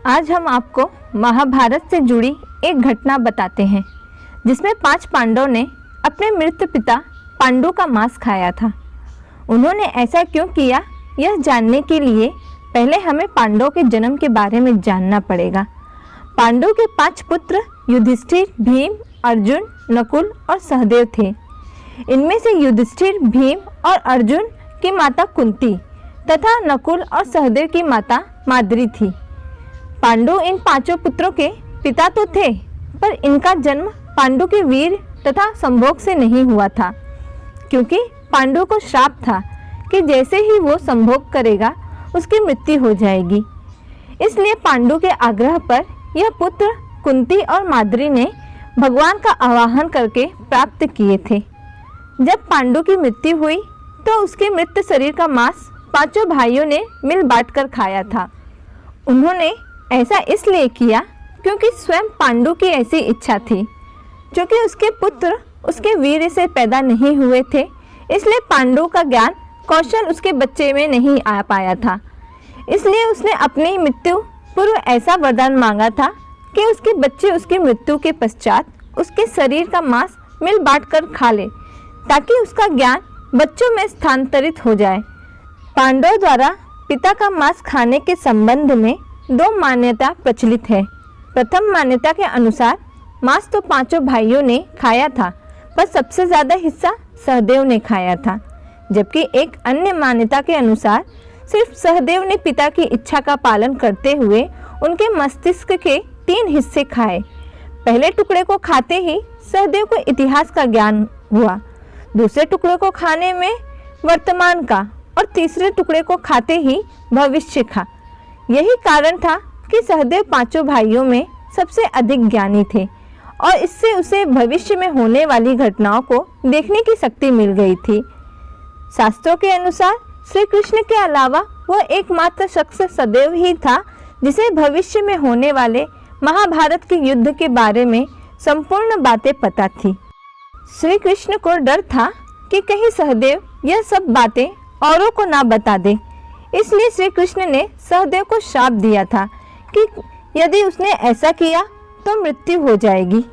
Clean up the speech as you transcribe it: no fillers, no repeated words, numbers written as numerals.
आज हम आपको महाभारत से जुड़ी एक घटना बताते हैं जिसमें 5 पांडवों ने अपने मृत पिता पांडु का मांस खाया था। उन्होंने ऐसा क्यों किया, यह जानने के लिए पहले हमें पांडवों के जन्म के बारे में जानना पड़ेगा। पांडु के 5 पुत्र युधिष्ठिर, भीम, अर्जुन, नकुल और सहदेव थे। इनमें से युधिष्ठिर, भीम और अर्जुन की माता कुंती तथा नकुल और सहदेव की माता माद्री थी। पांडु इन 5 पुत्रों के पिता तो थे, पर इनका जन्म पांडु के वीर तथा संभोग से नहीं हुआ था, क्योंकि पांडु को श्राप था कि जैसे ही वो संभोग करेगा उसकी मृत्यु हो जाएगी। इसलिए पांडु के आग्रह पर यह पुत्र कुंती और माद्री ने भगवान का आवाहन करके प्राप्त किए थे। जब पांडु की मृत्यु हुई तो उसके मृत शरीर का मांस 5 भाइयों ने मिल बांट कर खाया था। उन्होंने ऐसा इसलिए किया क्योंकि स्वयं पांडु की ऐसी इच्छा थी। क्योंकि उसके पुत्र उसके वीर से पैदा नहीं हुए थे, इसलिए पांडु का ज्ञान कौशल उसके बच्चे में नहीं आ पाया था। इसलिए उसने अपनी मृत्यु पूर्व ऐसा वरदान मांगा था कि उसके बच्चे उसकी मृत्यु के पश्चात उसके शरीर का मांस मिल बांट कर खा ले, ताकि उसका ज्ञान बच्चों में स्थानांतरित हो जाए। पांडवों द्वारा पिता का मांस खाने के संबंध में 2 मान्यता प्रचलित है। प्रथम मान्यता के अनुसार मांस तो 5 भाइयों ने खाया था, पर सबसे ज़्यादा हिस्सा सहदेव ने खाया था। जबकि एक अन्य मान्यता के अनुसार सिर्फ सहदेव ने पिता की इच्छा का पालन करते हुए उनके मस्तिष्क के 3 हिस्से खाए। पहले टुकड़े को खाते ही सहदेव को इतिहास का ज्ञान हुआ, दूसरे टुकड़े को खाने में वर्तमान का और तीसरे टुकड़े को खाते ही भविष्य का। यही कारण था कि सहदेव 5 भाइयों में सबसे अधिक ज्ञानी थे और इससे उसे भविष्य में होने वाली घटनाओं को देखने की शक्ति मिल गई थी। शास्त्रों के अनुसार श्री कृष्ण के अलावा वह एकमात्र शख्स सदैव ही था जिसे भविष्य में होने वाले महाभारत के युद्ध के बारे में संपूर्ण बातें पता थी। श्री कृष्ण को डर था कि कहीं सहदेव यह सब बातें औरों को ना बता दे, इसलिए श्री कृष्ण ने सहदेव को श्राप दिया था कि यदि उसने ऐसा किया तो मृत्यु हो जाएगी।